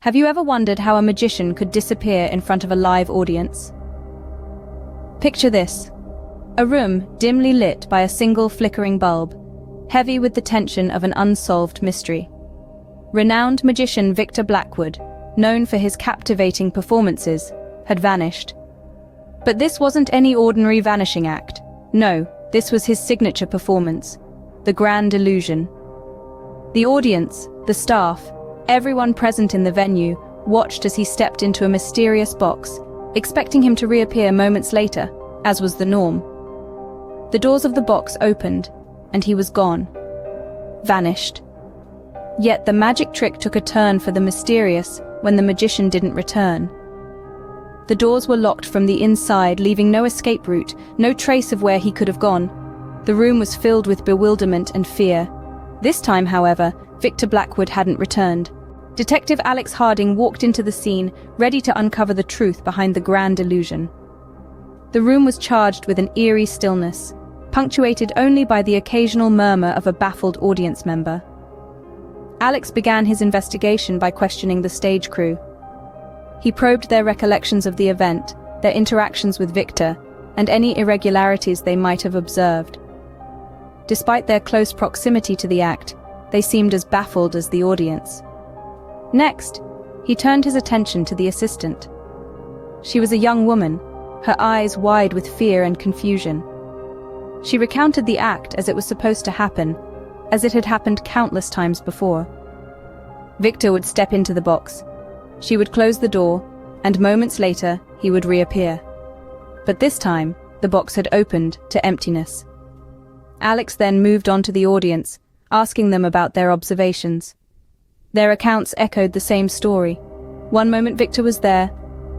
Have you ever wondered how a magician could disappear in front of a live audience? Picture this: a room dimly lit by a single flickering bulb, heavy with the tension of an unsolved mystery. Renowned magician Victor Blackwood, known for his captivating performances, had vanished. But this wasn't any ordinary vanishing act. No, this was his signature performance, the grand illusion. The audience, the staff, everyone present in the venue watched as he stepped into a mysterious box, expecting him to reappear moments later, as was the norm. The doors of the box opened, and he was gone. Vanished. Yet the magic trick took a turn for the mysterious when the magician didn't return. The doors were locked from the inside, leaving no escape route, no trace of where he could have gone. The room was filled with bewilderment and fear. This time, however, Victor Blackwood hadn't returned. Detective Alex Harding walked into the scene, ready to uncover the truth behind the grand illusion. The room was charged with an eerie stillness, punctuated only by the occasional murmur of a baffled audience member. Alex began his investigation by questioning the stage crew. He probed their recollections of the event, their interactions with Victor, and any irregularities they might have observed. Despite their close proximity to the act, they seemed as baffled as the audience. Next, he turned his attention to the assistant. She was a young woman, her eyes wide with fear and confusion. She recounted the act as it was supposed to happen, as it had happened countless times before. Victor would step into the box. She would close the door, and moments later, he would reappear. But this time, the box had opened to emptiness. Alex then moved on to the audience, asking them about their observations. Their accounts echoed the same story. One moment Victor was there,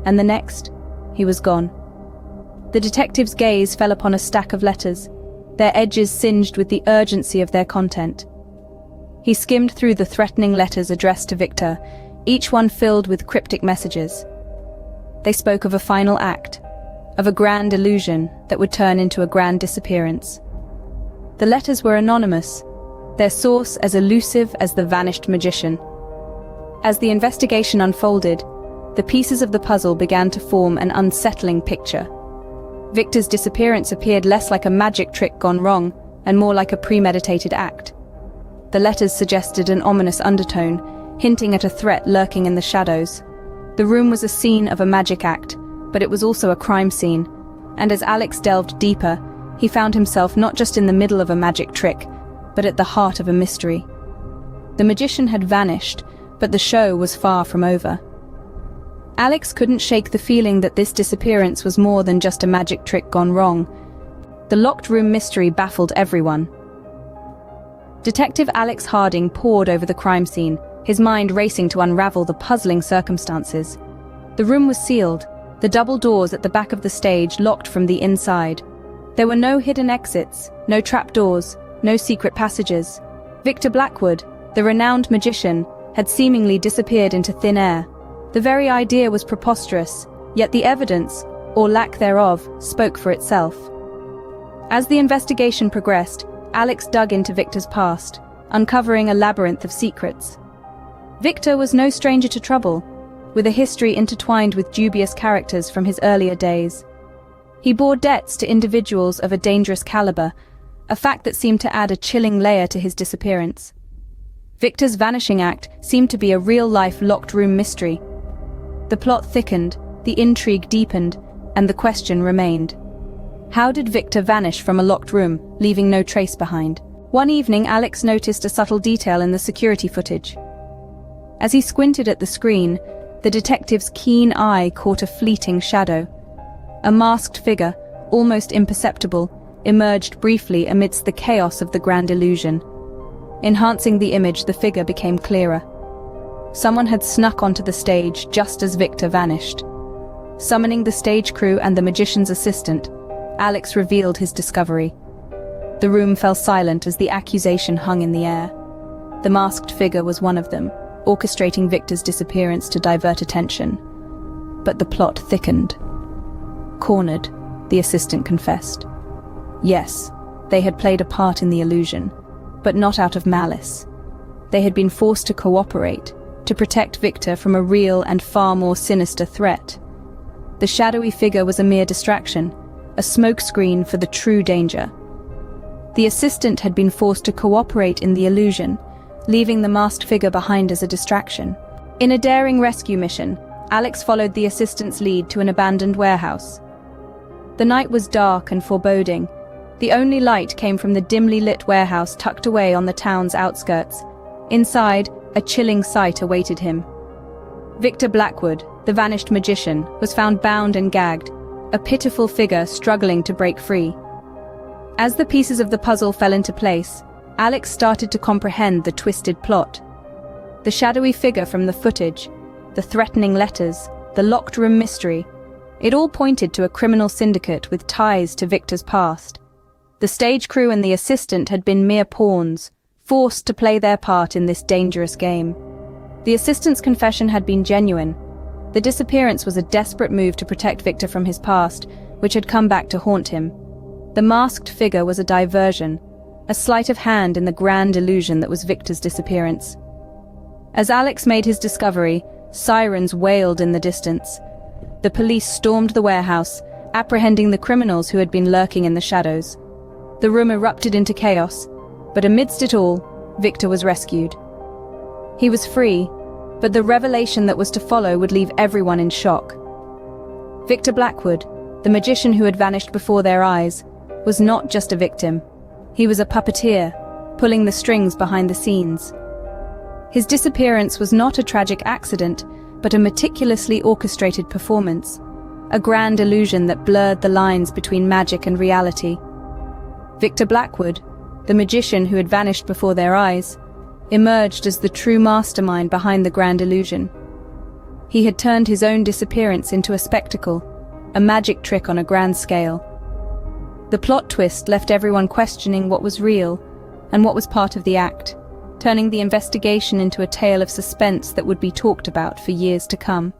and the next, he was gone. The detective's gaze fell upon a stack of letters, their edges singed with the urgency of their content. He skimmed through the threatening letters addressed to Victor, each one filled with cryptic messages. They spoke of a final act, of a grand illusion that would turn into a grand disappearance. The letters were anonymous, their source as elusive as the vanished magician. As the investigation unfolded, the pieces of the puzzle began to form an unsettling picture. Victor's disappearance appeared less like a magic trick gone wrong and more like a premeditated act. The letters suggested an ominous undertone, hinting at a threat lurking in the shadows. The room was a scene of a magic act, but it was also a crime scene, and as Alex delved deeper, he found himself not just in the middle of a magic trick, but at the heart of a mystery. The magician had vanished, but the show was far from over. Alex couldn't shake the feeling that this disappearance was more than just a magic trick gone wrong. The locked room mystery baffled everyone. Detective Alex Harding pored over the crime scene, his mind racing to unravel the puzzling circumstances. The room was sealed, the double doors at the back of the stage locked from the inside. There were no hidden exits, no trapdoors, no secret passages. Victor Blackwood, the renowned magician, had seemingly disappeared into thin air. The very idea was preposterous, yet the evidence, or lack thereof, spoke for itself. As the investigation progressed, Alex dug into Victor's past, uncovering a labyrinth of secrets. Victor was no stranger to trouble, with a history intertwined with dubious characters from his earlier days. He bore debts to individuals of a dangerous caliber, a fact that seemed to add a chilling layer to his disappearance. Victor's Vanishing Act seemed to be a real-life locked-room mystery. The plot thickened, the intrigue deepened, and the question remained. How did Victor vanish from a locked room, leaving no trace behind? One evening, Alex noticed a subtle detail in the security footage. As he squinted at the screen, the detective's keen eye caught a fleeting shadow. A masked figure, almost imperceptible, emerged briefly amidst the chaos of the grand illusion. Enhancing the image, the figure became clearer. Someone had snuck onto the stage just as Victor vanished. Summoning the stage crew and the magician's assistant, Alex revealed his discovery. The room fell silent as the accusation hung in the air. The masked figure was one of them, orchestrating Victor's disappearance to divert attention. But the plot thickened. Cornered, the assistant confessed. Yes, they had played a part in the illusion, but not out of malice. They had been forced to cooperate, to protect Victor from a real and far more sinister threat. The shadowy figure was a mere distraction, a smokescreen for the true danger. The assistant had been forced to cooperate in the illusion, leaving the masked figure behind as a distraction. In a daring rescue mission, Alex followed the assistant's lead to an abandoned warehouse. The night was dark and foreboding. The only light came from the dimly lit warehouse tucked away on the town's outskirts. Inside, a chilling sight awaited him. Victor Blackwood, the vanished magician, was found bound and gagged, a pitiful figure struggling to break free. As the pieces of the puzzle fell into place, Alex started to comprehend the twisted plot. The shadowy figure from the footage, the threatening letters, the locked room mystery, it all pointed to a criminal syndicate with ties to Victor's past. The stage crew and the assistant had been mere pawns, forced to play their part in this dangerous game. The assistant's confession had been genuine. The disappearance was a desperate move to protect Victor from his past, which had come back to haunt him. The masked figure was a diversion, a sleight of hand in the grand illusion that was Victor's disappearance. As Alex made his discovery, sirens wailed in the distance. The police stormed the warehouse, apprehending the criminals who had been lurking in the shadows. The room erupted into chaos, but amidst it all, Victor was rescued. He was free, but the revelation that was to follow would leave everyone in shock. Victor Blackwood, the magician who had vanished before their eyes, was not just a victim. He was a puppeteer, pulling the strings behind the scenes. His disappearance was not a tragic accident, but a meticulously orchestrated performance, a grand illusion that blurred the lines between magic and reality. Victor Blackwood, the magician who had vanished before their eyes, emerged as the true mastermind behind the grand illusion. He had turned his own disappearance into a spectacle, a magic trick on a grand scale. The plot twist left everyone questioning what was real and what was part of the act, turning the investigation into a tale of suspense that would be talked about for years to come.